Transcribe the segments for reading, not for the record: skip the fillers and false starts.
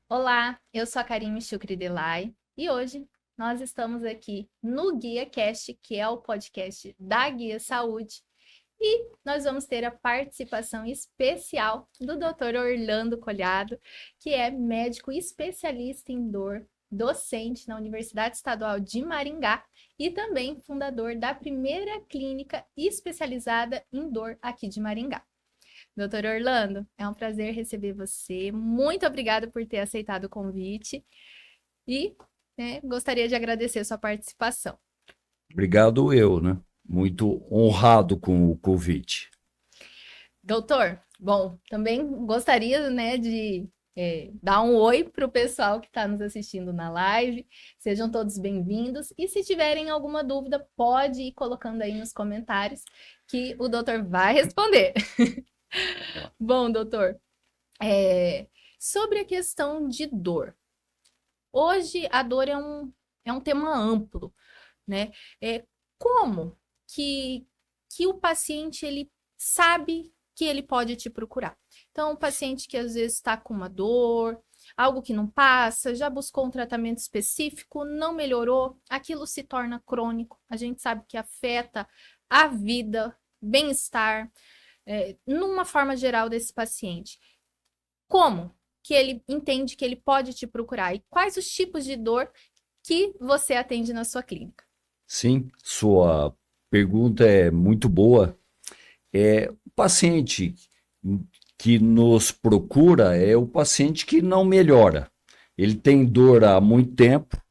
Olá, eu sou a Karine Shukri Delay e hoje nós estamos aqui no Guia Cast, que é o podcast da Guia Saúde, e nós vamos ter a participação especial do Dr. Orlando Collado, que é médico especialista em dor, docente na Universidade Estadual de Maringá e também fundador da primeira clínica especializada em dor aqui de Maringá. Doutor Orlando, é um prazer receber você. Muito obrigada por ter aceitado o convite e gostaria de agradecer a sua participação. Obrigado eu, né? Muito honrado com o convite. Doutor, bom, também gostaria, de dar um oi para o pessoal que está nos assistindo na live. Sejam todos bem-vindos. E se tiverem alguma dúvida, pode ir colocando aí nos comentários que o doutor vai responder. Bom, doutor, sobre a questão de dor. Hoje a dor é um tema amplo, né? Como que o paciente ele sabe que ele pode te procurar? Então, o paciente que às vezes está com uma dor, algo que não passa, já buscou um tratamento específico, não melhorou, aquilo se torna crônico. A gente sabe que afeta a vida, bem-estar, numa forma geral desse paciente. Como que ele entende que ele pode te procurar? E quais os tipos de dor que você atende na sua clínica? Sim, sua pergunta é muito boa. O paciente que nos procura é o paciente que não melhora. Ele tem dor há muito tempo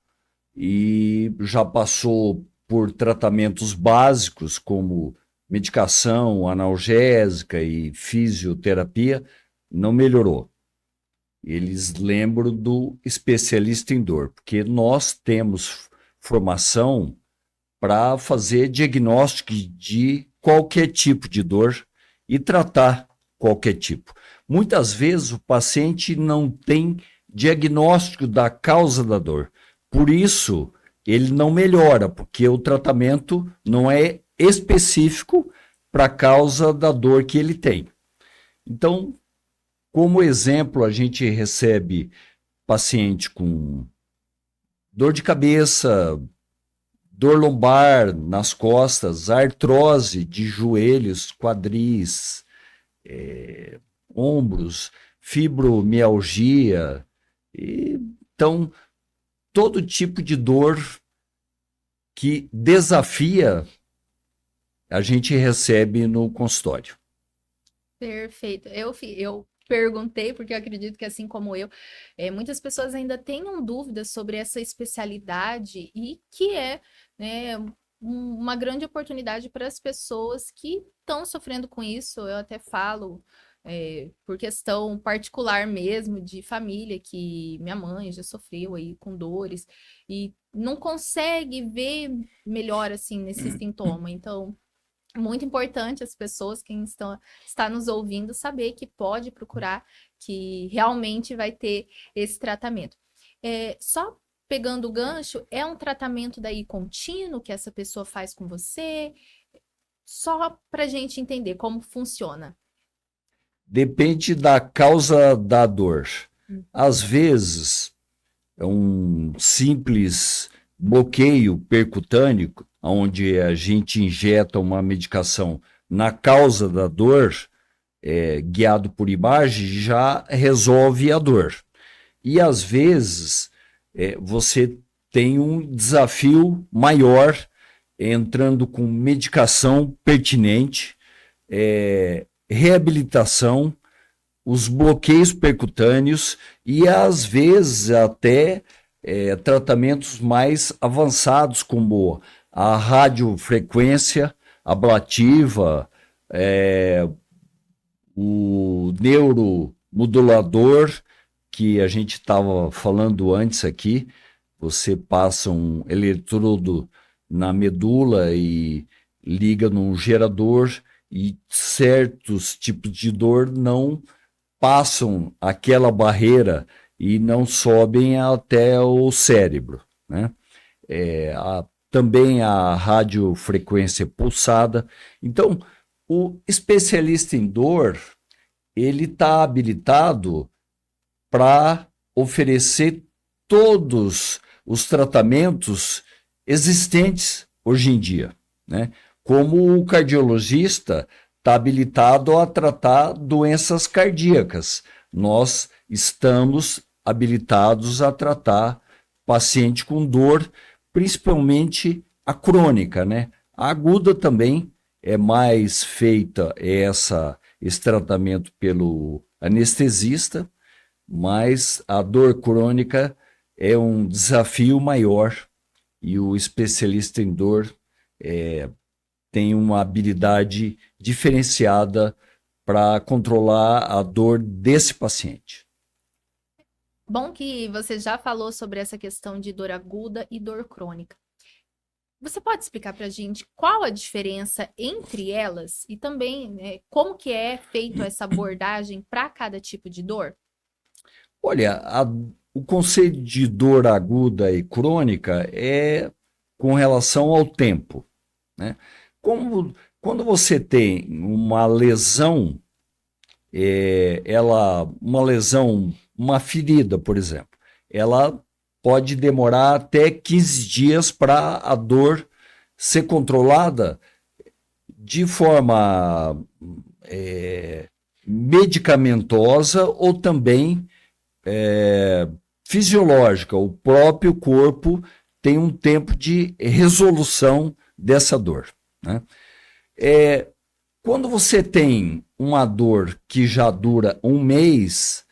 e já passou por tratamentos básicos como medicação analgésica e fisioterapia, não melhorou. Eles lembram do especialista em dor, porque nós temos formação para fazer diagnóstico de qualquer tipo de dor e tratar qualquer tipo. Muitas vezes o paciente não tem diagnóstico da causa da dor, por isso ele não melhora, porque o tratamento não é específico para a causa da dor que ele tem. Então, como exemplo, a gente recebe paciente com dor de cabeça, dor lombar nas costas, artrose de joelhos, quadris, ombros, fibromialgia. Então, todo tipo de dor que desafia a gente recebe no consultório. Perfeito. Eu perguntei, porque eu acredito que, assim como eu, muitas pessoas ainda tenham dúvidas sobre essa especialidade e que né, uma grande oportunidade para as pessoas que estão sofrendo com isso. Eu até falo, por questão particular mesmo, de família, que minha mãe já sofreu aí com dores e não consegue ver melhor, assim, nesse sintoma. Então, muito importante as pessoas que está nos ouvindo saber que pode procurar, que realmente vai ter esse tratamento. Só pegando o gancho, é um tratamento daí contínuo que essa pessoa faz com você? Só para a gente entender como funciona. Depende da causa da dor. Às vezes, é um simples bloqueio percutâneo, onde a gente injeta uma medicação na causa da dor, guiado por imagem, já resolve a dor. E às vezes você tem um desafio maior entrando com medicação pertinente, reabilitação, os bloqueios percutâneos e às vezes até tratamentos mais avançados como a radiofrequência ablativa, o neuromodulador que a gente estava falando antes aqui. Você passa um eletrodo na medula e liga num gerador e certos tipos de dor não passam aquela barreira e não sobem até o cérebro, né? Também a radiofrequência pulsada. Então, o especialista em dor, ele está habilitado para oferecer todos os tratamentos existentes hoje em dia, né? Como o cardiologista está habilitado a tratar doenças cardíacas, nós estamos habilitados a tratar paciente com dor, principalmente a crônica, né? A aguda também é mais feita esse tratamento pelo anestesista, mas a dor crônica é um desafio maior e o especialista em dor tem uma habilidade diferenciada para controlar a dor desse paciente. Bom que você já falou sobre essa questão de dor aguda e dor crônica. Você pode explicar para a gente qual a diferença entre elas e também, né, como que é feito essa abordagem para cada tipo de dor? Olha, o conceito de dor aguda e crônica é com relação ao tempo, né? Quando você tem uma lesão, uma ferida, por exemplo, ela pode demorar até 15 dias para a dor ser controlada de forma medicamentosa ou também fisiológica. O próprio corpo tem um tempo de resolução dessa dor, né? Quando você tem uma dor que já dura um mês,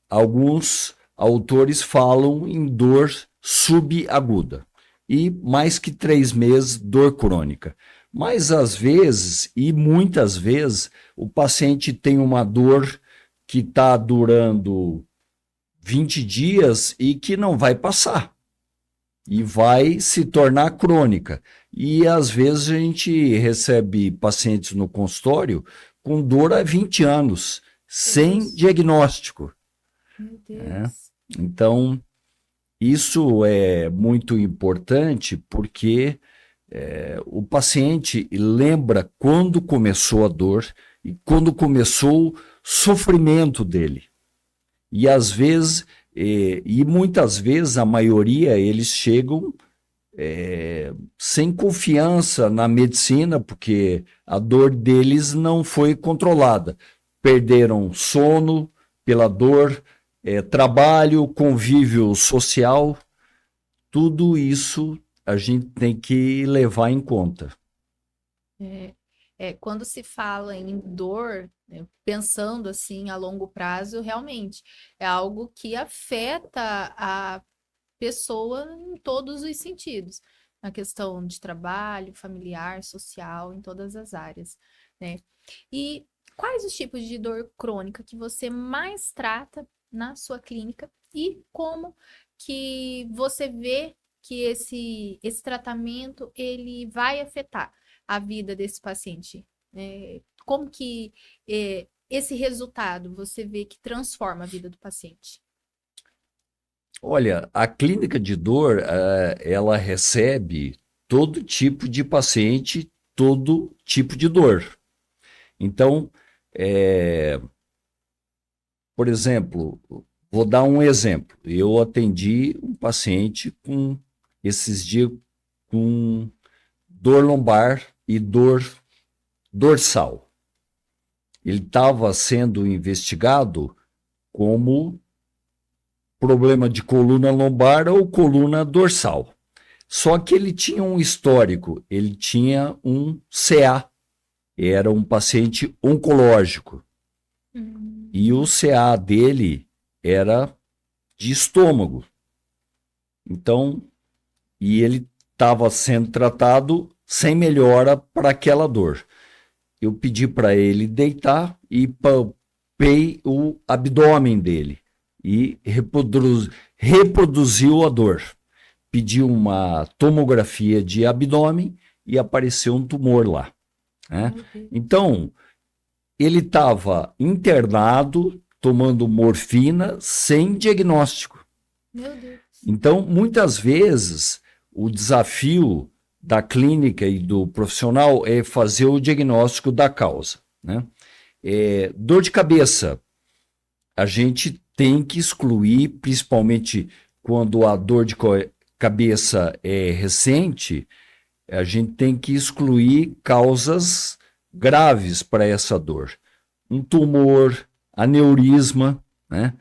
alguns autores falam em dor subaguda e mais que 3 meses, dor crônica. Mas às vezes, e muitas vezes, o paciente tem uma dor que está durando 20 dias e que não vai passar. E vai se tornar crônica. E às vezes a gente recebe pacientes no consultório com dor há 20 anos, sem diagnóstico. Meu Deus. Né? Então, isso é muito importante porque o paciente lembra quando começou a dor e quando começou o sofrimento dele. E às vezes, e muitas vezes, a maioria, eles chegam sem confiança na medicina, porque a dor deles não foi controlada. Perderam sono pela dor, trabalho, convívio social, tudo isso a gente tem que levar em conta. Quando se fala em dor, né, pensando assim a longo prazo, realmente é algo que afeta a pessoa em todos os sentidos, na questão de trabalho, familiar, social, em todas as áreas, né? E quais os tipos de dor crônica que você mais trata na sua clínica e como que você vê que esse tratamento ele vai afetar a vida desse paciente? Como que esse resultado você vê que transforma a vida do paciente? Olha, a clínica de dor, ela recebe todo tipo de paciente, todo tipo de dor. Então, por exemplo, vou dar um exemplo. Eu atendi um paciente esses dias com dor lombar e dor dorsal. Ele estava sendo investigado como problema de coluna lombar ou coluna dorsal. Só que ele tinha um histórico, ele tinha um CA, era um paciente oncológico. E o CA dele era de estômago. Então, e ele estava sendo tratado sem melhora para aquela dor. Eu pedi para ele deitar e palpei o abdômen dele e reproduziu a dor. Pedi uma tomografia de abdômen e apareceu um tumor lá, né? Então, ele estava internado, tomando morfina, sem diagnóstico. Meu Deus. Então, muitas vezes, o desafio da clínica e do profissional é fazer o diagnóstico da causa, né? Dor de cabeça. A gente tem que excluir, principalmente quando a dor de cabeça é recente, a gente tem que excluir causas graves para essa dor. Um tumor, aneurisma, né?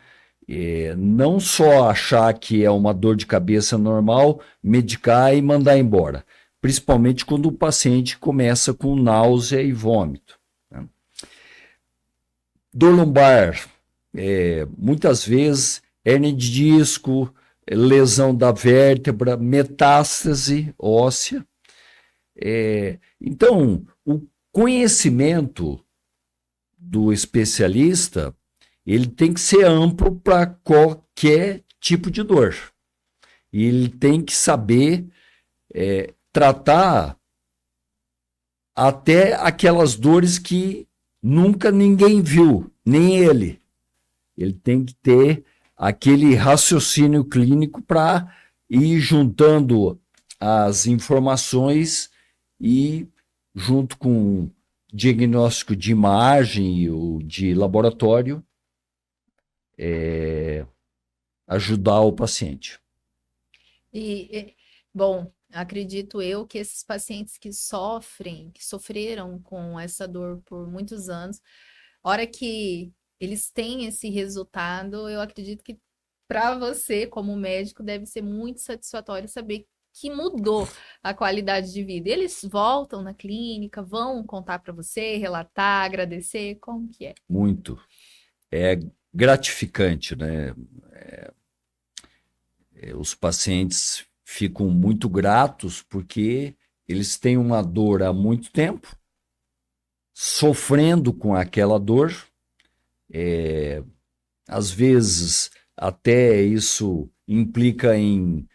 Não só achar que é uma dor de cabeça normal, medicar e mandar embora. Principalmente quando o paciente começa com náusea e vômito, né? Dor lombar, muitas vezes hérnia de disco, lesão da vértebra, metástase óssea. Então, o conhecimento do especialista, ele tem que ser amplo para qualquer tipo de dor. E ele tem que saber tratar até aquelas dores que nunca ninguém viu, nem ele. Ele tem que ter aquele raciocínio clínico para ir juntando as informações e, junto com diagnóstico de imagem ou de laboratório, ajudar o paciente. Bom, acredito eu que esses pacientes que sofreram com essa dor por muitos anos, a hora que eles têm esse resultado, eu acredito que para você, como médico, deve ser muito satisfatório saber que mudou a qualidade de vida. Eles voltam na clínica, vão contar para você, relatar, agradecer, como que é? Muito. É gratificante, né? Os pacientes ficam muito gratos porque eles têm uma dor há muito tempo, sofrendo com aquela dor. Às vezes, até isso implica em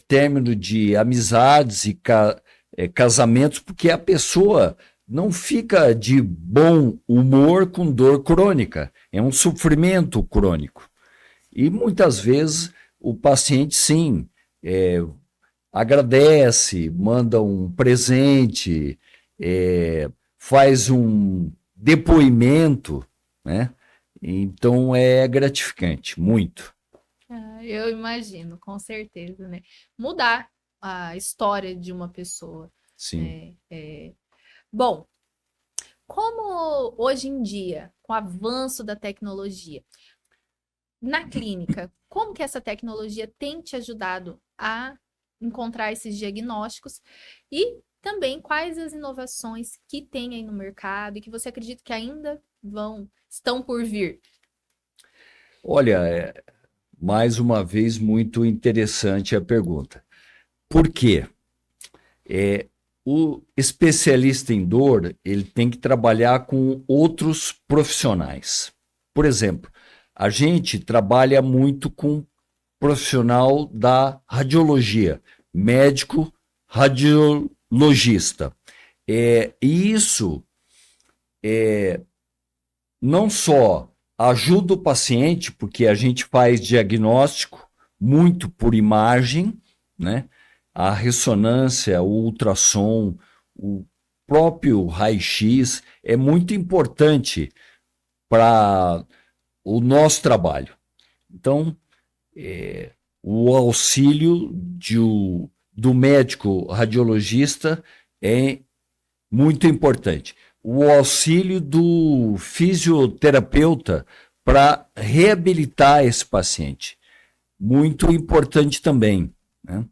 término de amizades e casamentos, porque a pessoa não fica de bom humor com dor crônica, é um sofrimento crônico. E muitas vezes o paciente, sim, agradece, manda um presente, faz um depoimento, né? Então é gratificante, muito. Eu imagino, com certeza, né? Mudar a história de uma pessoa. Sim. Bom, como hoje em dia, com o avanço da tecnologia, na clínica, como que essa tecnologia tem te ajudado a encontrar esses diagnósticos e também quais as inovações que tem aí no mercado e que você acredita que ainda estão por vir? Olha, mais uma vez, muito interessante a pergunta. Por quê? O especialista em dor, ele tem que trabalhar com outros profissionais. Por exemplo, a gente trabalha muito com profissional da radiologia, médico radiologista. E isso não só ajuda o paciente, porque a gente faz diagnóstico muito por imagem, né? A ressonância, o ultrassom, o próprio raio-x é muito importante para o nosso trabalho. Então, o auxílio do médico radiologista é muito importante. O auxílio do fisioterapeuta para reabilitar esse paciente, muito importante também, né?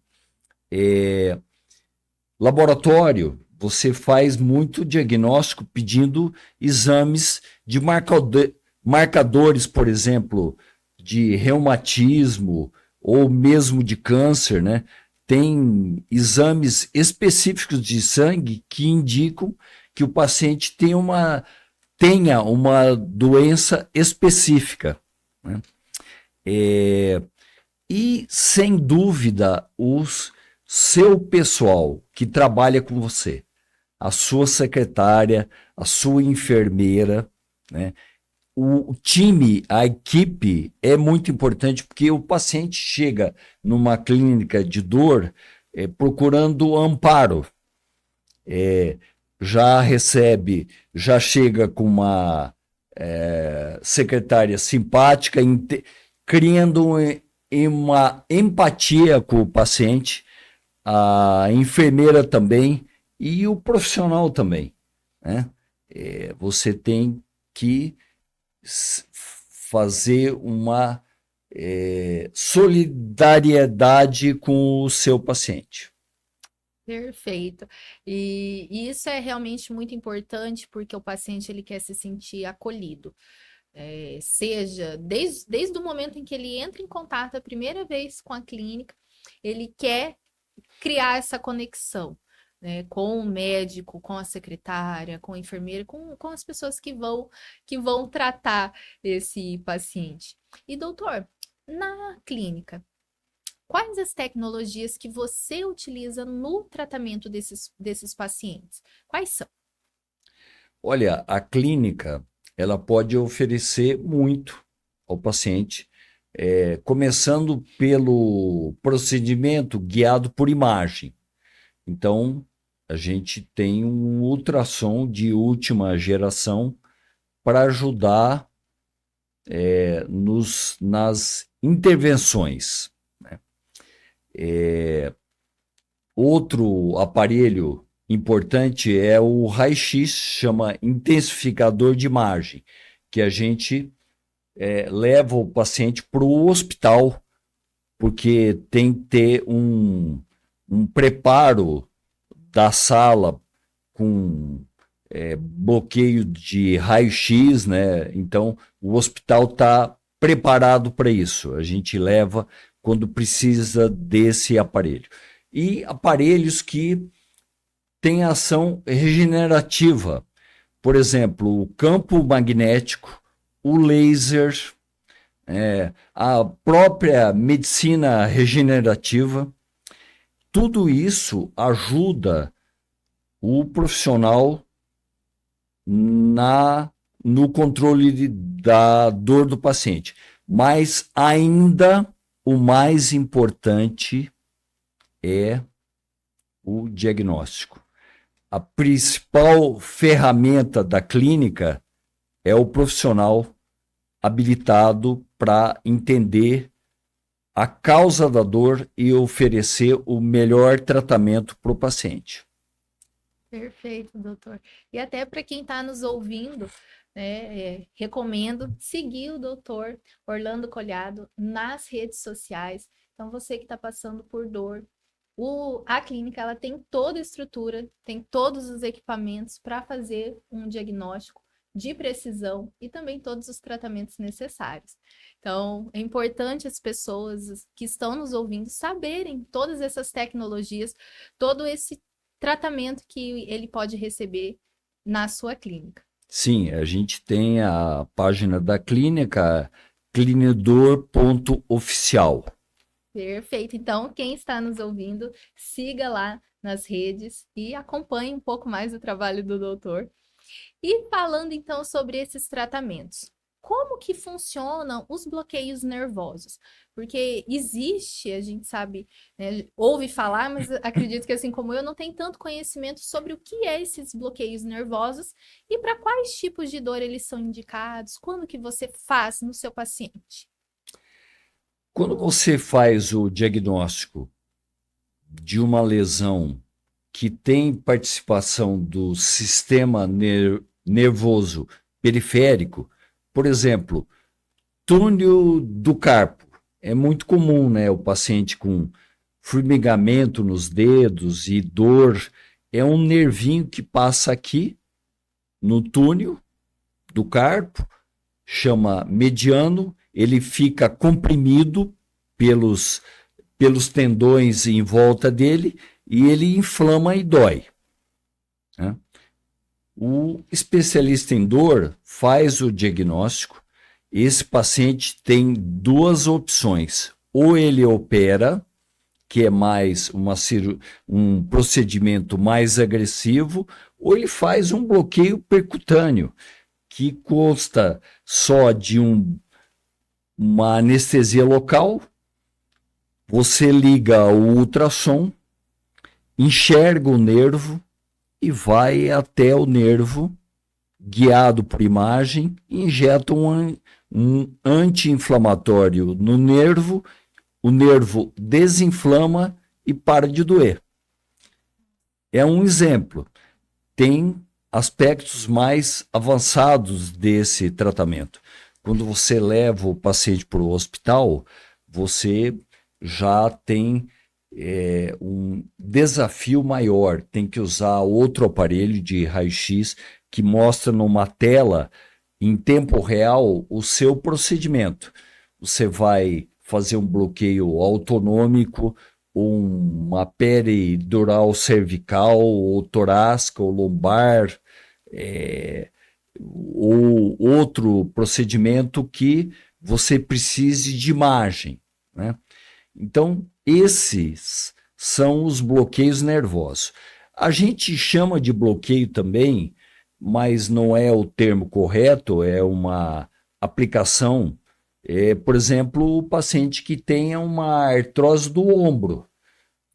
Laboratório, você faz muito diagnóstico pedindo exames de marcadores, por exemplo, de reumatismo ou mesmo de câncer, né? Tem exames específicos de sangue que indicam que o paciente tenha uma doença específica, né? E, sem dúvida, seu pessoal que trabalha com você, a sua secretária, a sua enfermeira, né? O time, a equipe é muito importante porque o paciente chega numa clínica de dor procurando amparo. Já chega com uma secretária simpática, criando uma empatia com o paciente, a enfermeira também e o profissional também, né? Você tem que fazer uma solidariedade com o seu paciente. Perfeito. E isso é realmente muito importante porque o paciente ele quer se sentir acolhido. Seja desde o momento em que ele entra em contato a primeira vez com a clínica, ele quer criar essa conexão, né, com o médico, com a secretária, com a enfermeira, com as pessoas que vão tratar esse paciente. E, doutor, na clínica, quais as tecnologias que você utiliza no tratamento desses pacientes? Quais são? Olha, a clínica, ela pode oferecer muito ao paciente, começando pelo procedimento guiado por imagem. Então, a gente tem um ultrassom de última geração para ajudar nas intervenções, né? Outro aparelho importante é o raio-x, chama intensificador de imagem, que a gente leva o paciente para o hospital, porque tem que ter um preparo da sala com bloqueio de raio-x, né? Então, o hospital está preparado para isso. A gente leva quando precisa desse aparelho. E aparelhos que têm ação regenerativa. Por exemplo, o campo magnético, o laser, a própria medicina regenerativa. Tudo isso ajuda o profissional no controle da dor do paciente. Mas ainda o mais importante é o diagnóstico. A principal ferramenta da clínica é o profissional habilitado para entender a causa da dor e oferecer o melhor tratamento para o paciente. Perfeito, doutor. E até para quem está nos ouvindo, né, recomendo seguir o doutor Orlando Collado nas redes sociais. Então, você que está passando por dor, a clínica ela tem toda a estrutura, tem todos os equipamentos para fazer um diagnóstico de precisão e também todos os tratamentos necessários. Então, é importante as pessoas que estão nos ouvindo saberem todas essas tecnologias, todo esse tratamento que ele pode receber na sua clínica. Sim, a gente tem a página da clínica, clinidor.oficial. Perfeito. Então, quem está nos ouvindo, siga lá nas redes e acompanhe um pouco mais o trabalho do doutor. E falando então sobre esses tratamentos, como que funcionam os bloqueios nervosos? Porque existe, a gente sabe, né, ouve falar, mas acredito que assim como eu, não tem tanto conhecimento sobre o que é esses bloqueios nervosos e para quais tipos de dor eles são indicados, quando que você faz no seu paciente. Quando você faz o diagnóstico de uma lesão que tem participação do sistema nervoso periférico, por exemplo, túnel do carpo. É muito comum, né? O paciente com formigamento nos dedos e dor. É um nervinho que passa aqui no túnel do carpo, chama mediano, ele fica comprimido pelos tendões em volta dele e ele inflama e dói, né? O especialista em dor faz o diagnóstico. Esse paciente tem duas opções: ou ele opera, que é mais um procedimento mais agressivo, ou ele faz um bloqueio percutâneo, que consta só de uma anestesia local. Você liga o ultrassom, enxerga o nervo e vai até o nervo guiado por imagem, injeta um anti-inflamatório no nervo, o nervo desinflama e para de doer. É um exemplo. Tem aspectos mais avançados desse tratamento. Quando você leva o paciente para o hospital, você já tem um desafio maior. Tem que usar outro aparelho de raio-x que mostra numa tela, em tempo real, o seu procedimento. Você vai fazer um bloqueio autonômico, uma peridural cervical, ou torácica, ou lombar, ou outro procedimento que você precise de imagem, né? Então, esses são os bloqueios nervosos. A gente chama de bloqueio também, mas não é o termo correto, é uma aplicação. Por exemplo, o paciente que tenha uma artrose do ombro.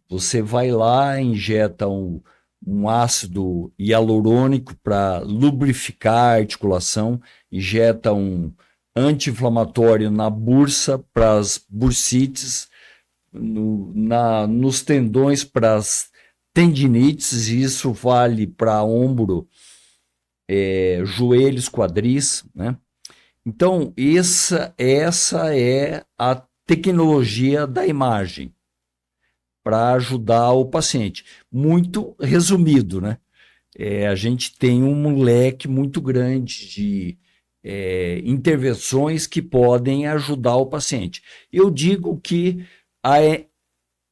Você vai lá, injeta um ácido hialurônico para lubrificar a articulação, injeta um anti-inflamatório na bursa para as bursites, nos tendões para as tendinites, e isso vale para ombro, joelhos, quadris, né? Então, essa é a tecnologia da imagem para ajudar o paciente. Muito resumido, né? A gente tem um leque muito grande de intervenções que podem ajudar o paciente. Eu digo que a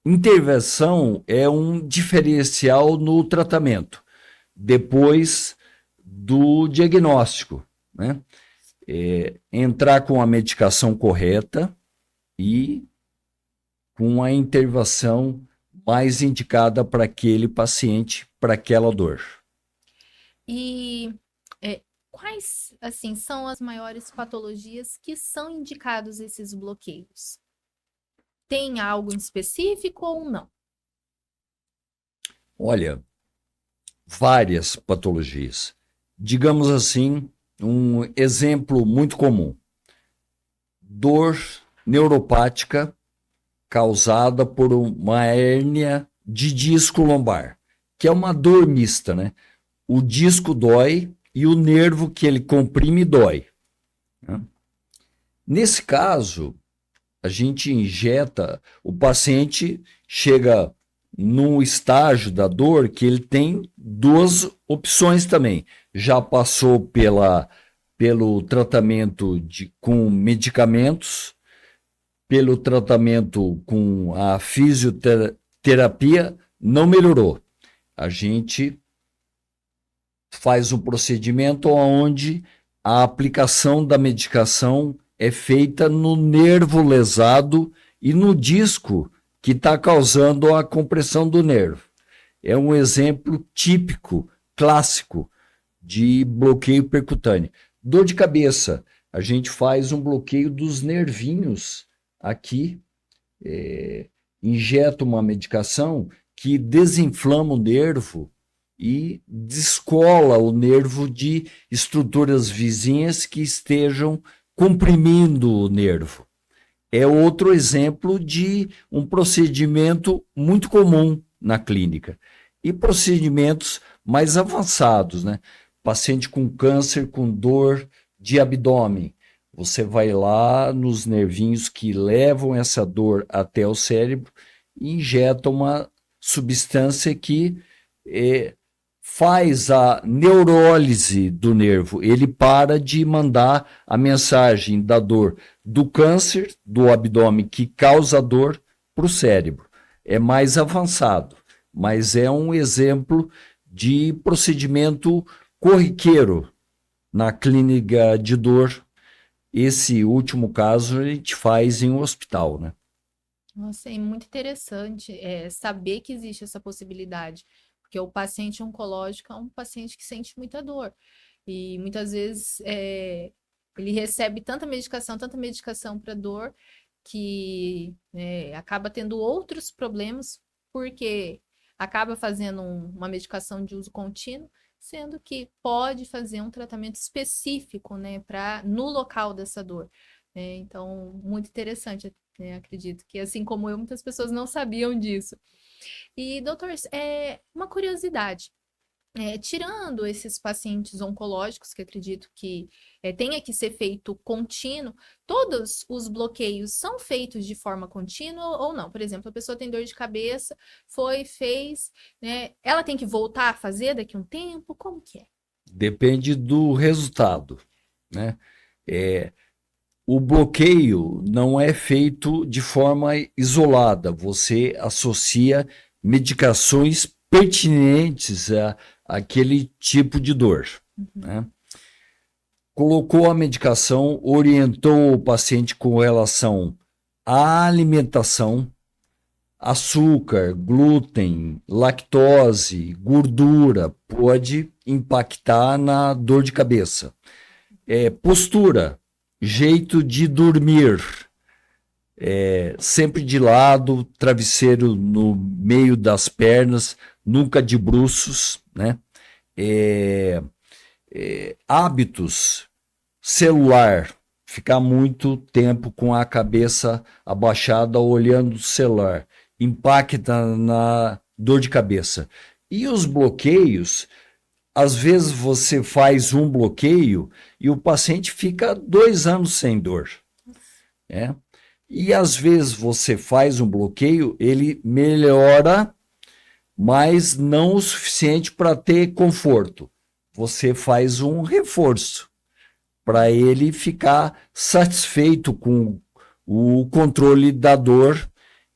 intervenção é um diferencial no tratamento, depois do diagnóstico, né? Entrar com a medicação correta e com a intervenção mais indicada para aquele paciente, para aquela dor. E quais, assim, são as maiores patologias que são indicados esses bloqueios? Tem algo em específico ou não? Olha, várias patologias. Digamos assim, um exemplo muito comum: dor neuropática causada por uma hérnia de disco lombar, que é uma dor mista, né? O disco dói e o nervo que ele comprime dói, né? Nesse caso, a gente injeta, o paciente chega num estágio da dor que ele tem duas opções também. Já passou pelo tratamento com medicamentos, pelo tratamento com a fisioterapia, não melhorou. A gente faz um procedimento onde a aplicação da medicação é feita no nervo lesado e no disco que está causando a compressão do nervo. É um exemplo típico, clássico, de bloqueio percutâneo. Dor de cabeça, a gente faz um bloqueio dos nervinhos aqui, injeta uma medicação que desinflama o nervo e descola o nervo de estruturas vizinhas que estejam comprimindo o nervo. É outro exemplo de um procedimento muito comum na clínica. E procedimentos mais avançados, né? Paciente com câncer, com dor de abdômen. Você vai lá nos nervinhos que levam essa dor até o cérebro e injeta uma substância que faz a neurólise do nervo. Ele para de mandar a mensagem da dor do câncer do abdômen que causa dor para o cérebro. É mais avançado, mas é um exemplo de procedimento corriqueiro na clínica de dor. Esse último caso a gente faz em um hospital, né? Nossa, é muito interessante saber que existe essa possibilidade, porque o paciente oncológico é um paciente que sente muita dor. E muitas vezes ele recebe tanta medicação para dor, que acaba tendo outros problemas, porque acaba fazendo uma medicação de uso contínuo, sendo que pode fazer um tratamento específico, né, para no local dessa dor. Né? Então, muito interessante, né? Acredito que, assim como eu, muitas pessoas não sabiam disso. E, doutor, uma curiosidade. Tirando esses pacientes oncológicos, que acredito que tenha que ser feito contínuo, todos os bloqueios são feitos de forma contínua ou não? Por exemplo, a pessoa tem dor de cabeça, fez, né? Ela tem que voltar a fazer daqui a um tempo? Como que é? Depende do resultado, né? É, o bloqueio não é feito de forma isolada, você associa medicações pertinentes àquele tipo de dor, né? Colocou a medicação, orientou o paciente com relação à alimentação, açúcar, glúten, lactose, gordura, pode impactar na dor de cabeça. Postura, jeito de dormir, sempre de lado, travesseiro no meio das pernas, nunca de bruços, né? Hábitos, celular, ficar muito tempo com a cabeça abaixada olhando o celular, impacta na dor de cabeça. E os bloqueios, às vezes você faz um bloqueio e o paciente fica 2 anos sem dor, né? E às vezes você faz um bloqueio, ele melhora, mas não o suficiente para ter conforto. Você faz um reforço para ele ficar satisfeito com o controle da dor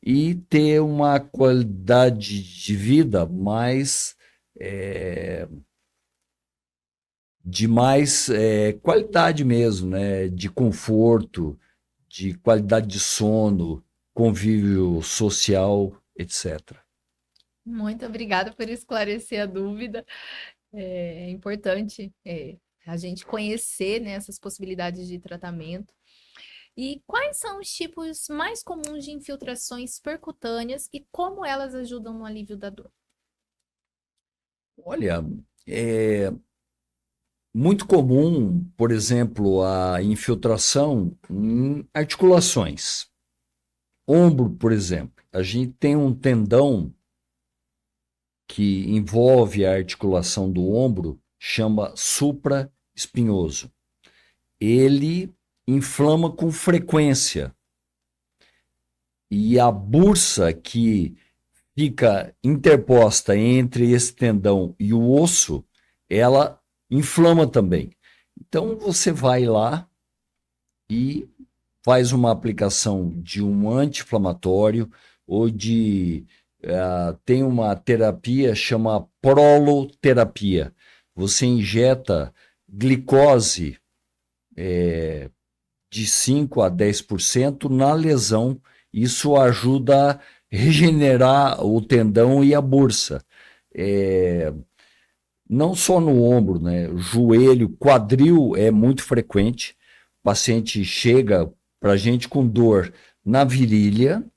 e ter uma qualidade de vida de mais qualidade mesmo, né? De conforto, de qualidade de sono, convívio social, etc. Muito obrigada por esclarecer a dúvida. É importante a gente conhecer, né, essas possibilidades de tratamento. E quais são os tipos mais comuns de infiltrações percutâneas e como elas ajudam no alívio da dor? Olha, é muito comum, por exemplo, a infiltração em articulações. Ombro, por exemplo, a gente tem um tendão que envolve a articulação do ombro, chama supraespinhoso. Ele inflama com frequência. E a bursa que fica interposta entre esse tendão e o osso, ela inflama também. Então você vai lá e faz uma aplicação de um anti-inflamatório ou tem uma terapia chama proloterapia. Você injeta glicose de 5 a 10% na lesão. Isso ajuda a regenerar o tendão e a bursa. Não só no ombro, né? Joelho, quadril é muito frequente. O paciente chega para a gente com dor na virilha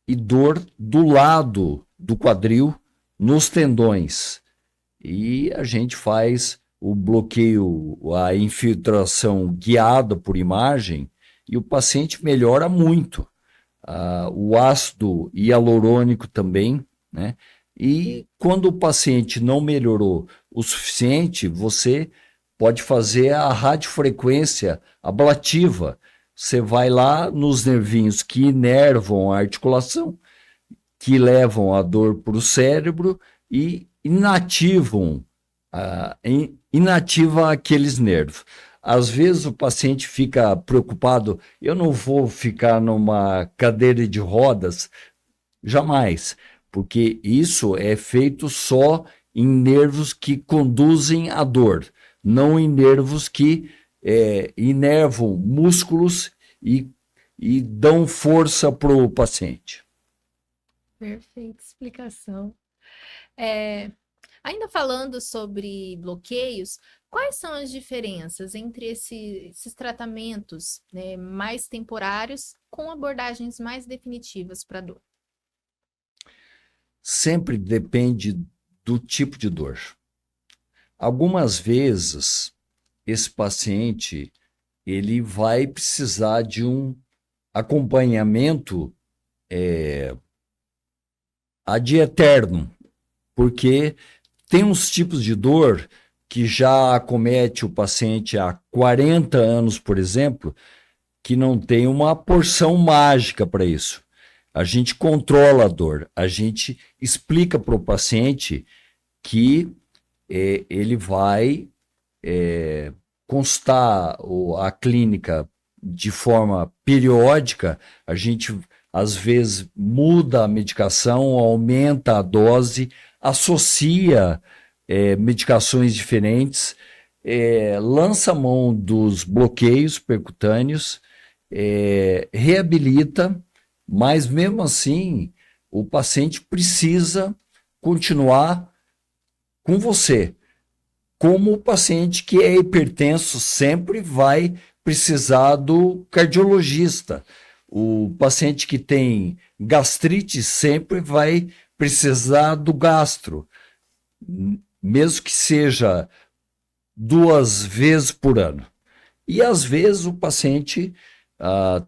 e dor do lado do quadril, nos tendões. E a gente faz o bloqueio, a infiltração guiada por imagem, e o paciente melhora muito. O ácido hialurônico também, né? E quando o paciente não melhorou o suficiente, você pode fazer a radiofrequência ablativa. Você vai lá nos nervinhos que inervam a articulação, que levam a dor para o cérebro e inativa aqueles nervos. Às vezes o paciente fica preocupado, eu não vou ficar numa cadeira de rodas, jamais, porque isso é feito só em nervos que conduzem a dor, não em nervos que inervam músculos e dão força para o paciente. Perfeita explicação. Ainda falando sobre bloqueios, quais são as diferenças entre esses tratamentos, né, mais temporários com abordagens mais definitivas para a dor? Sempre depende do tipo de dor. Algumas vezes, esse paciente ele vai precisar de um acompanhamento ad eterno, porque tem uns tipos de dor que já acomete o paciente há 40 anos, por exemplo, que não tem uma porção mágica para isso. A gente controla a dor, a gente explica para o paciente que ele vai constar a clínica de forma periódica, a gente às vezes muda a medicação, aumenta a dose, associa medicações diferentes, lança a mão dos bloqueios percutâneos, reabilita, mas mesmo assim o paciente precisa continuar com você. Como o paciente que é hipertenso sempre vai precisar do cardiologista. O paciente que tem gastrite sempre vai precisar do gastro, mesmo que seja 2 vezes por ano. E às vezes o paciente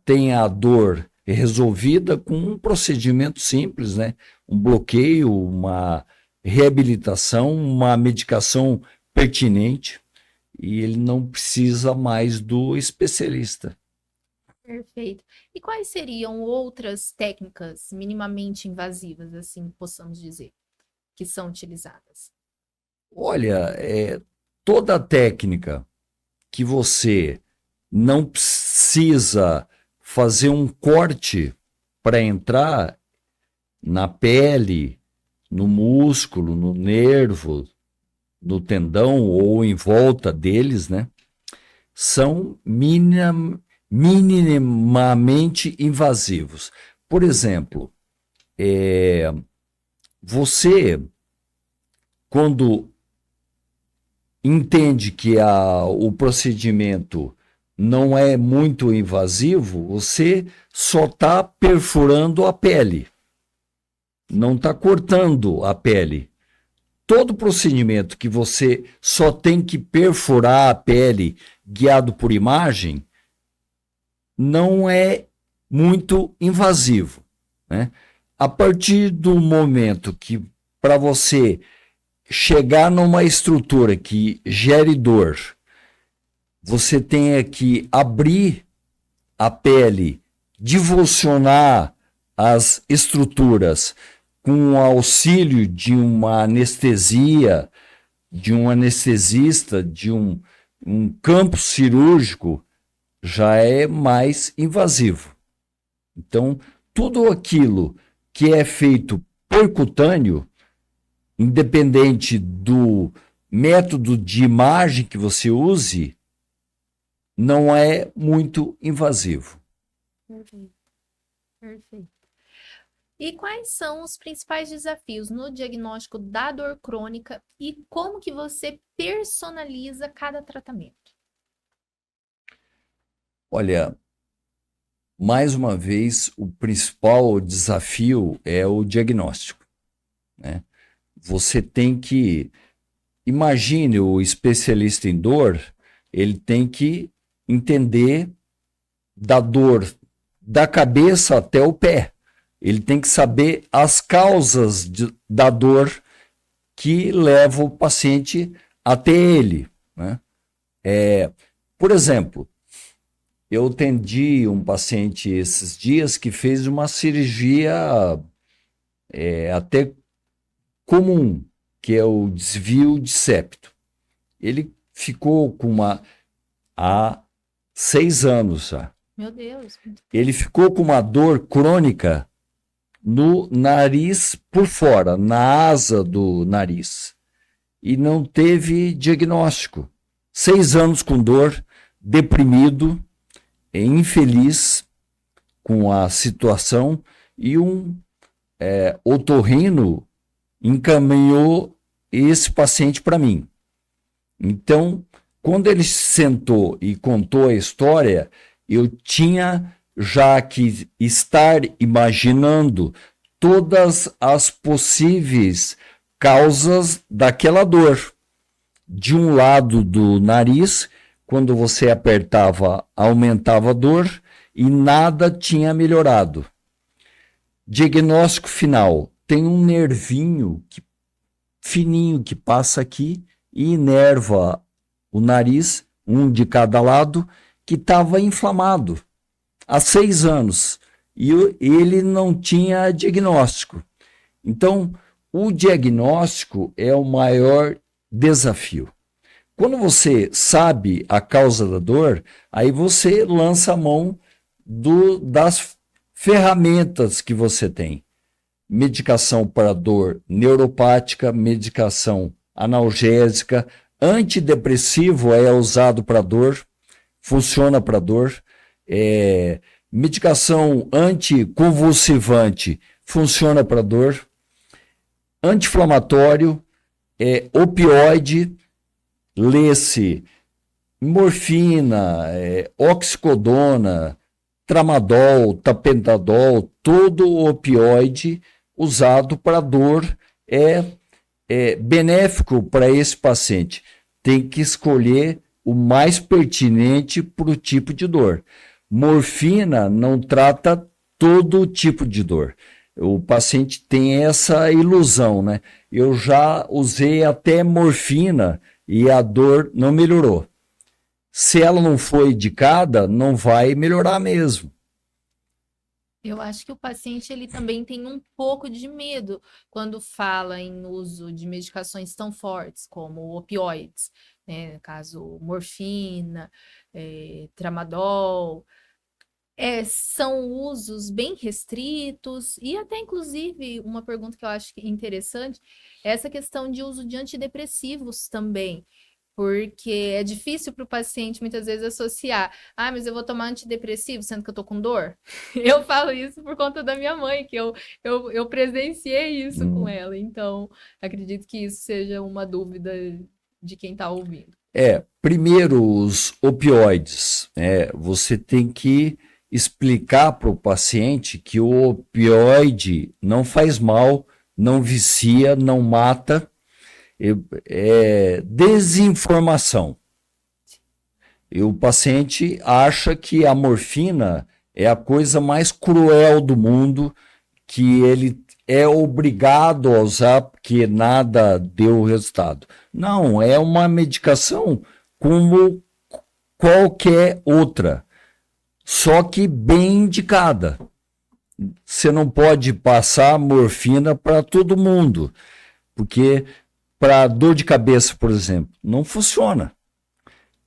tem a dor resolvida com um procedimento simples, né? Um bloqueio, uma reabilitação, uma medicação pertinente, e ele não precisa mais do especialista. Perfeito. E quais seriam outras técnicas minimamente invasivas, assim, possamos dizer, que são utilizadas? Olha, toda técnica que você não precisa fazer um corte para entrar na pele, no músculo, no nervo, no tendão ou em volta deles, né? São minimamente invasivos. Por exemplo, você, quando entende que o procedimento não é muito invasivo, você só está perfurando a pele, não está cortando a pele. Todo procedimento que você só tem que perfurar a pele guiado por imagem não é muito invasivo, né? A partir do momento que, para você chegar numa estrutura que gere dor, você tenha que abrir a pele, divulsionar as estruturas com o auxílio de uma anestesia, de um anestesista, de um campo cirúrgico, já é mais invasivo. Então, tudo aquilo que é feito percutâneo, independente do método de imagem que você use, não é muito invasivo. Perfeito. Perfeito. E quais são os principais desafios no diagnóstico da dor crônica e como que você personaliza cada tratamento? Olha, mais uma vez, o principal desafio é o diagnóstico, né? Você tem que... Imagine o especialista em dor, ele tem que entender da dor da cabeça até o pé. Ele tem que saber as causas da dor que leva o paciente até ele, né? Por exemplo, eu atendi um paciente esses dias que fez uma cirurgia até comum, que é o desvio de septo. Ele ficou com há 6 anos já. Meu Deus. Ele ficou com uma dor crônica no nariz por fora, na asa do nariz. E não teve diagnóstico. 6 anos com dor, deprimido, infeliz com a situação, e um otorrino encaminhou esse paciente para mim. Então, quando ele sentou e contou a história, eu tinha já que estar imaginando todas as possíveis causas daquela dor. de um lado do nariz, quando você apertava, aumentava a dor e nada tinha melhorado. Diagnóstico final, tem um nervinho fininho que passa aqui e inerva o nariz, um de cada lado, que estava inflamado há 6 anos e ele não tinha diagnóstico. Então, o diagnóstico é o maior desafio. Quando você sabe a causa da dor, aí você lança a mão das ferramentas que você tem. Medicação para dor neuropática, medicação analgésica, antidepressivo é usado para dor, funciona para dor, medicação anticonvulsivante funciona para dor, anti-inflamatório, opioide, lê-se morfina, oxicodona, tramadol, tapentadol, todo opioide usado para dor é benéfico para esse paciente. Tem que escolher o mais pertinente para o tipo de dor. Morfina não trata todo tipo de dor. O paciente tem essa ilusão, né? Eu já usei até morfina e a dor não melhorou. Se ela não foi indicada, não vai melhorar mesmo. Eu acho que o paciente ele também tem um pouco de medo quando fala em uso de medicações tão fortes como opioides, né? No caso, morfina, tramadol. São usos bem restritos e até inclusive uma pergunta que eu acho interessante é essa questão de uso de antidepressivos também, porque é difícil para o paciente muitas vezes associar, mas eu vou tomar antidepressivo sendo que eu tô com dor. Eu falo isso por conta da minha mãe, que eu presenciei isso com ela, então acredito que isso seja uma dúvida de quem está ouvindo. Primeiro os opioides, você tem que explicar para o paciente que o opioide não faz mal, não vicia, não mata, é desinformação. E o paciente acha que a morfina é a coisa mais cruel do mundo, que ele é obrigado a usar porque nada deu resultado. Não, é uma medicação como qualquer outra, só que bem indicada. Você não pode passar morfina para todo mundo, porque para dor de cabeça, por exemplo, não funciona.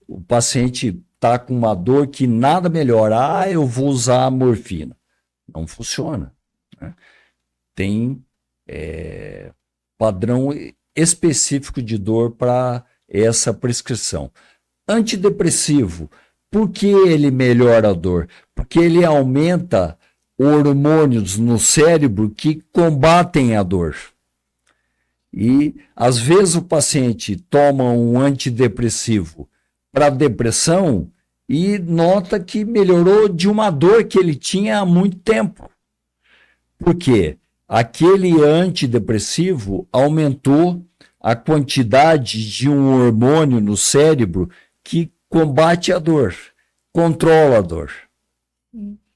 O paciente está com uma dor que nada melhora. Eu vou usar a morfina. Não funciona, né? Tem padrão específico de dor para essa prescrição. Antidepressivo, por que ele melhora a dor? Porque ele aumenta hormônios no cérebro que combatem a dor. E, às vezes, o paciente toma um antidepressivo para depressão e nota que melhorou de uma dor que ele tinha há muito tempo. Por quê? Aquele antidepressivo aumentou a quantidade de um hormônio no cérebro que combate a dor, controla a dor.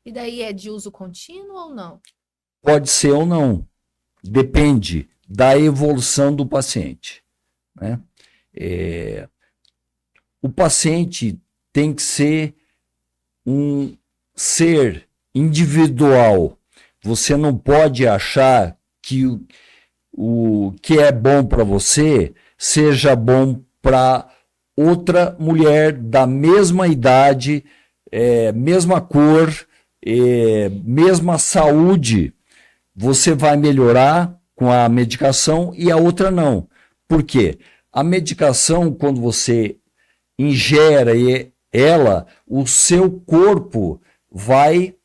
E daí é de uso contínuo ou não? Pode ser ou não. Depende da evolução do paciente, né? O paciente tem que ser um ser individual. Você não pode achar que o que é bom para você seja bom para outra mulher da mesma idade, mesma cor, mesma saúde. Você vai melhorar com a medicação e a outra não. Por quê? A medicação, quando você ingere ela, o seu corpo vai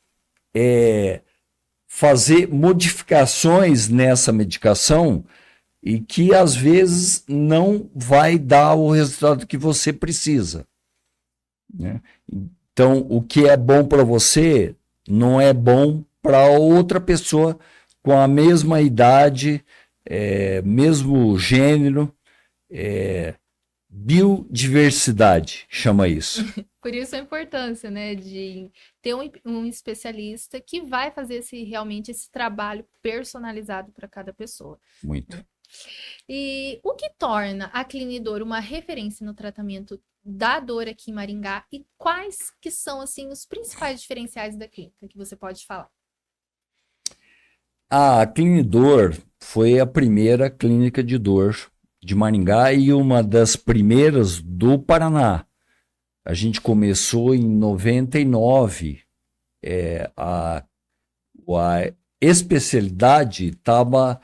fazer modificações nessa medicação e que às vezes não vai dar o resultado que você precisa, né? Então, o que é bom para você não é bom para outra pessoa com a mesma idade, mesmo gênero, biodiversidade, chama isso. Por isso a importância, né, de ter um especialista que vai fazer realmente esse trabalho personalizado para cada pessoa. Muito. E o que torna a Clinidor uma referência no tratamento da dor aqui em Maringá e quais que são, assim, os principais diferenciais da clínica que você pode falar? A Clinidor foi a primeira clínica de dor de Maringá e uma das primeiras do Paraná. A gente começou em 99, a especialidade estava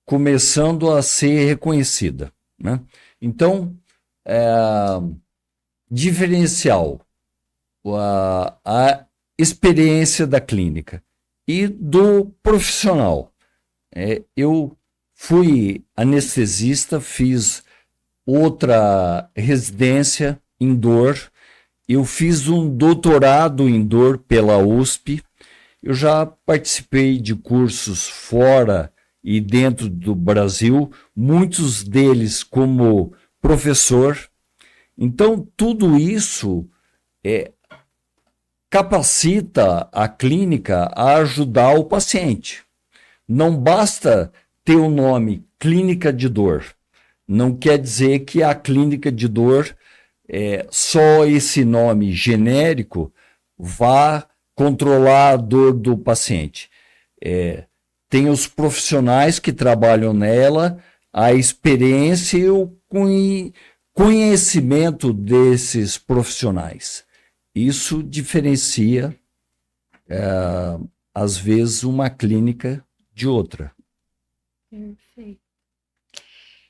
começando a ser reconhecida, né? Então, diferencial, a experiência da clínica e do profissional. Eu fui anestesista, fiz outra residência em dor, eu fiz um doutorado em dor pela USP, eu já participei de cursos fora e dentro do Brasil, muitos deles como professor. Então, tudo isso capacita a clínica a ajudar o paciente. Não basta ter o nome clínica de dor. Não quer dizer que a clínica de dor, só esse nome genérico, vá controlar a dor do paciente. Tem os profissionais que trabalham nela, a experiência e o conhecimento desses profissionais. Isso diferencia, às vezes, uma clínica de outra. Perfeito.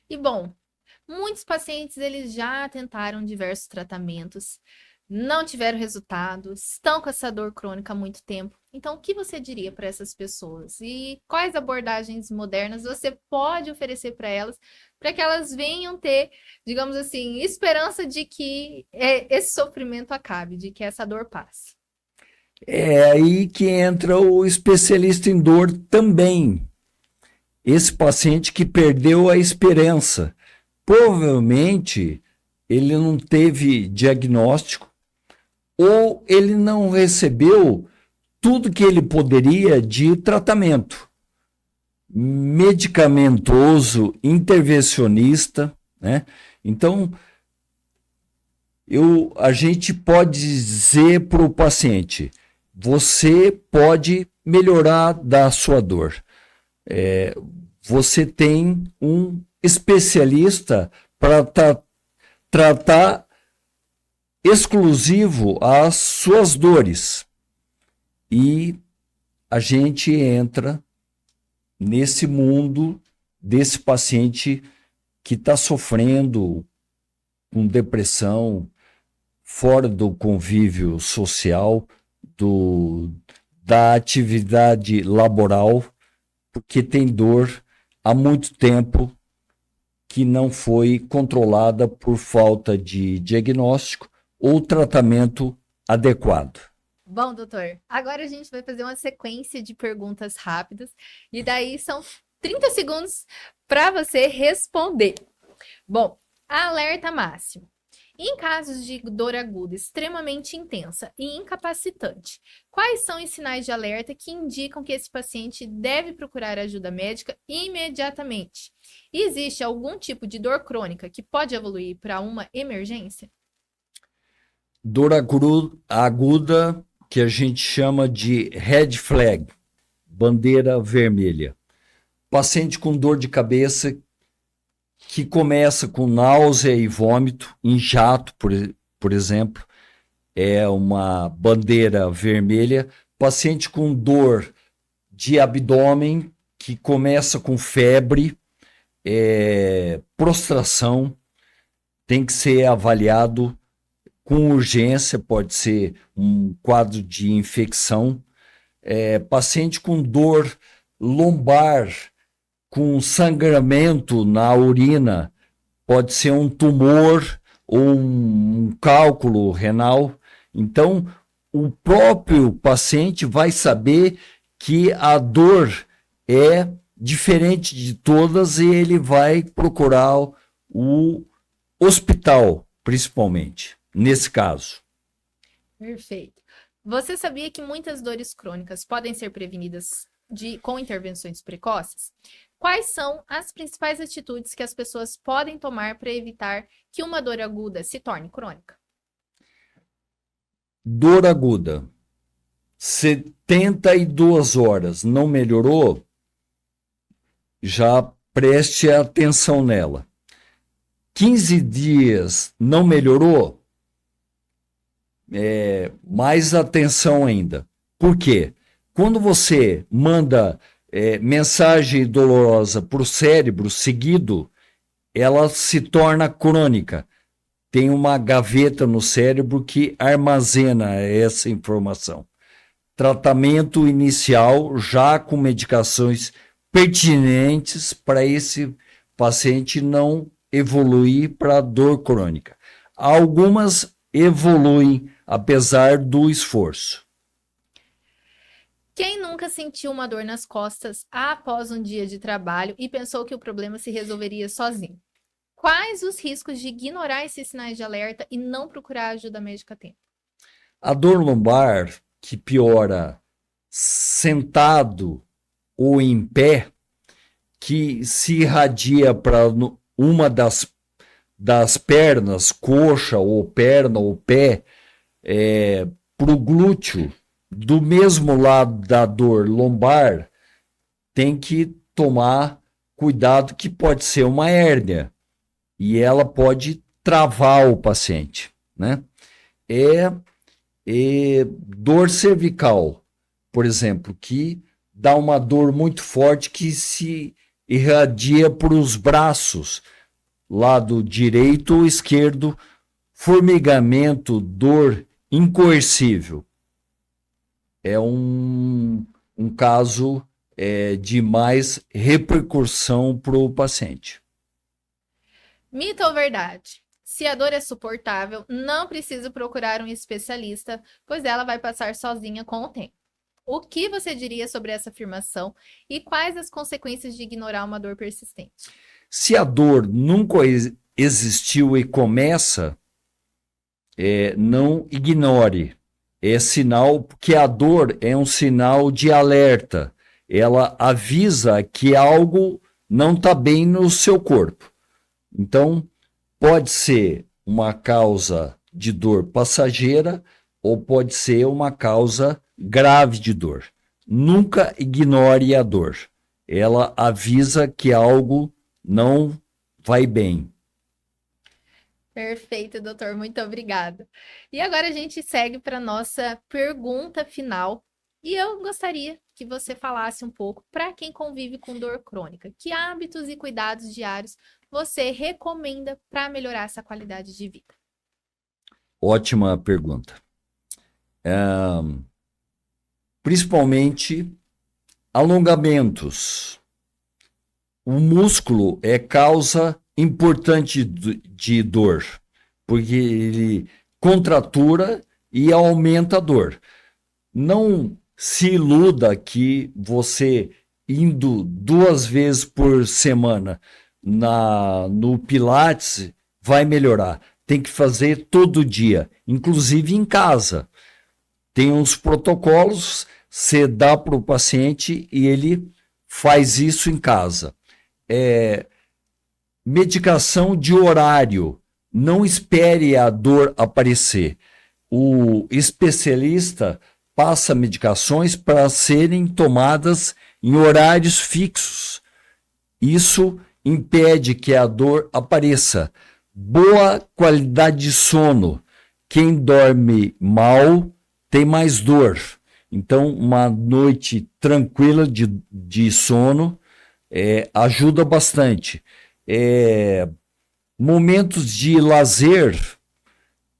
E, bom, muitos pacientes eles já tentaram diversos tratamentos, não tiveram resultado, estão com essa dor crônica há muito tempo. Então, o que você diria para essas pessoas? E quais abordagens modernas você pode oferecer para elas, para que elas venham ter, digamos assim, esperança de que esse sofrimento acabe, de que essa dor passe? É aí que entra o especialista em dor também. Esse paciente que perdeu a esperança. Provavelmente ele não teve diagnóstico ou ele não recebeu tudo que ele poderia de tratamento medicamentoso, intervencionista, né? Então, a gente pode dizer para o paciente, você pode melhorar da sua dor. Você tem um especialista para tratar exclusivo as suas dores. E a gente entra nesse mundo desse paciente que está sofrendo com depressão, fora do convívio social, da atividade laboral, porque tem dor há muito tempo que não foi controlada por falta de diagnóstico ou tratamento adequado. Bom, doutor, agora a gente vai fazer uma sequência de perguntas rápidas e daí são 30 segundos para você responder. Bom, alerta máximo. Em casos de dor aguda extremamente intensa e incapacitante, quais são os sinais de alerta que indicam que esse paciente deve procurar ajuda médica imediatamente? Existe algum tipo de dor crônica que pode evoluir para uma emergência? Dor aguda, que a gente chama de red flag, bandeira vermelha. Paciente com dor de cabeça que começa com náusea e vômito, em jato, por exemplo, é uma bandeira vermelha. Paciente com dor de abdômen, que começa com febre, prostração, tem que ser avaliado com urgência, pode ser um quadro de infecção. Paciente com dor lombar, com sangramento na urina, pode ser um tumor ou um cálculo renal. Então, o próprio paciente vai saber que a dor é diferente de todas e ele vai procurar o hospital, principalmente, nesse caso. Perfeito. Você sabia que muitas dores crônicas podem ser prevenidas com intervenções precoces? Quais são as principais atitudes que as pessoas podem tomar para evitar que uma dor aguda se torne crônica? Dor aguda, 72 horas não melhorou, já preste atenção nela. 15 dias não melhorou, mais atenção ainda. Por quê? Quando você manda mensagem dolorosa para o cérebro seguido, ela se torna crônica. Tem uma gaveta no cérebro que armazena essa informação. Tratamento inicial já com medicações pertinentes para esse paciente não evoluir para dor crônica. Algumas evoluem apesar do esforço. Quem nunca sentiu uma dor nas costas após um dia de trabalho e pensou que o problema se resolveria sozinho? Quais os riscos de ignorar esses sinais de alerta e não procurar ajuda médica a tempo? A dor lombar, que piora sentado ou em pé, que se irradia para uma das pernas, coxa ou perna ou pé, para o glúteo, do mesmo lado da dor lombar, tem que tomar cuidado que pode ser uma hérnia e ela pode travar o paciente, né? Dor cervical, por exemplo, que dá uma dor muito forte que se irradia para os braços, lado direito ou esquerdo, formigamento, dor incoercível. É um caso de mais repercussão para o paciente. Mito ou verdade? Se a dor é suportável, não precisa procurar um especialista, pois ela vai passar sozinha com o tempo. O que você diria sobre essa afirmação e quais as consequências de ignorar uma dor persistente? Se a dor nunca existiu e começa, não ignore. É sinal, porque a dor é um sinal de alerta. Ela avisa que algo não está bem no seu corpo. Então, pode ser uma causa de dor passageira ou pode ser uma causa grave de dor. Nunca ignore a dor. Ela avisa que algo não vai bem. Perfeito, doutor. Muito obrigada. E agora a gente segue para a nossa pergunta final. E eu gostaria que você falasse um pouco para quem convive com dor crônica. Que hábitos e cuidados diários você recomenda para melhorar essa qualidade de vida? Ótima pergunta. Principalmente alongamentos. O músculo é causa importante de dor, porque ele contratura e aumenta a dor. Não se iluda que você indo 2 vezes por semana no Pilates vai melhorar. Tem que fazer todo dia, inclusive em casa. Tem uns protocolos, você dá para o paciente e ele faz isso em casa. Medicação de horário. Não espere a dor aparecer. O especialista passa medicações para serem tomadas em horários fixos. Isso impede que a dor apareça. Boa qualidade de sono. Quem dorme mal tem mais dor. Então, uma noite tranquila de sono ajuda bastante. Momentos de lazer,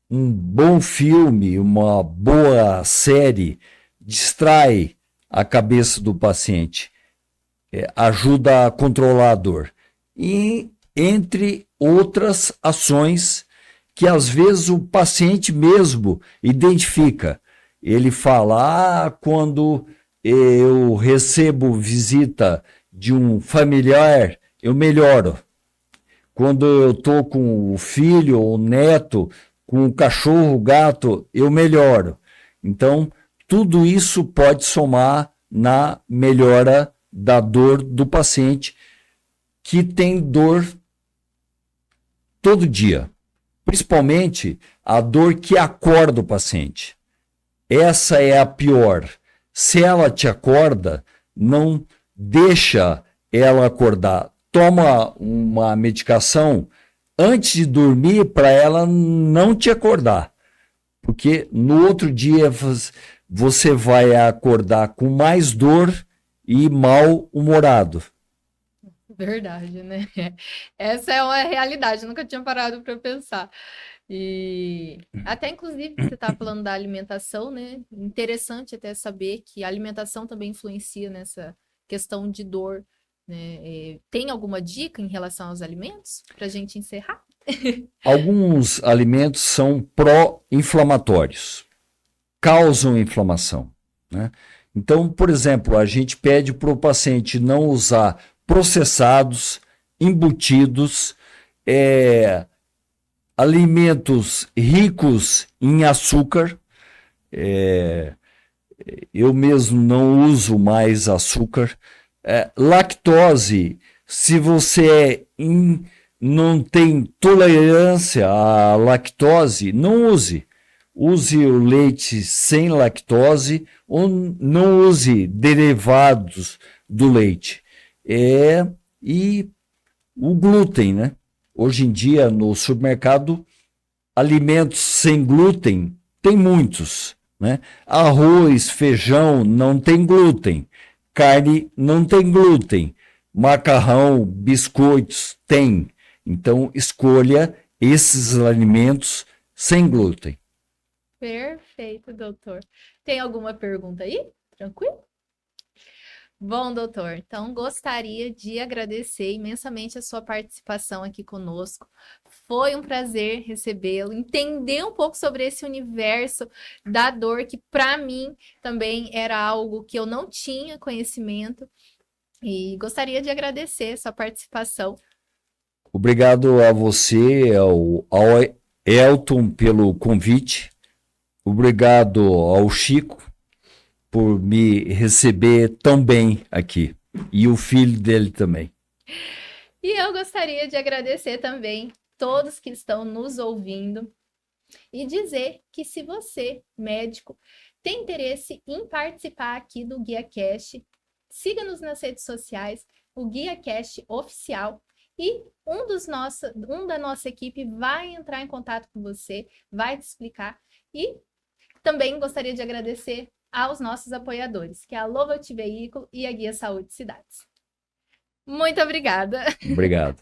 um bom filme, uma boa série, distrai a cabeça do paciente, ajuda a controlar a dor. E entre outras ações que às vezes o paciente mesmo identifica. Ele fala, quando eu recebo visita de um familiar, eu melhoro. Quando eu estou com o filho, o neto, com o cachorro, o gato, eu melhoro. Então, tudo isso pode somar na melhora da dor do paciente que tem dor todo dia. Principalmente a dor que acorda o paciente. Essa é a pior. Se ela te acorda, não deixa ela acordar. Toma uma medicação antes de dormir para ela não te acordar. Porque no outro dia você vai acordar com mais dor e mal-humorado. Verdade, né? Essa é uma realidade, eu nunca tinha parado para pensar. E até inclusive você estava falando da alimentação, né? Interessante até saber que a alimentação também influencia nessa questão de dor, né? Tem alguma dica em relação aos alimentos para a gente encerrar? Alguns alimentos são pró-inflamatórios, causam inflamação, né? Então, por exemplo, a gente pede para o paciente não usar processados, embutidos, alimentos ricos em açúcar. Eu mesmo não uso mais açúcar. Lactose, se você não tem tolerância à lactose, não use. Use o leite sem lactose ou não use derivados do leite. E o glúten, né? Hoje em dia, no supermercado, alimentos sem glúten, tem muitos, né? Arroz, feijão, não tem glúten. Carne, não tem glúten. Macarrão, biscoitos, tem. Então, escolha esses alimentos sem glúten. Perfeito, doutor. Tem alguma pergunta aí? Tranquilo? Bom, doutor, então gostaria de agradecer imensamente a sua participação aqui conosco. Foi um prazer recebê-lo, entender um pouco sobre esse universo da dor, que para mim também era algo que eu não tinha conhecimento, e gostaria de agradecer a sua participação. Obrigado a você, ao Elton, pelo convite. Obrigado ao Chico por me receber tão bem aqui. E o filho dele também. E eu gostaria de agradecer também todos que estão nos ouvindo e dizer que se você, médico, tem interesse em participar aqui do GuiaCast, siga-nos nas redes sociais, o GuiaCast Oficial, e um da nossa equipe vai entrar em contato com você, vai te explicar. E também gostaria de agradecer aos nossos apoiadores, que é a Lovote Veículo e a Guia Saúde Cidades. Muito obrigada. Obrigado.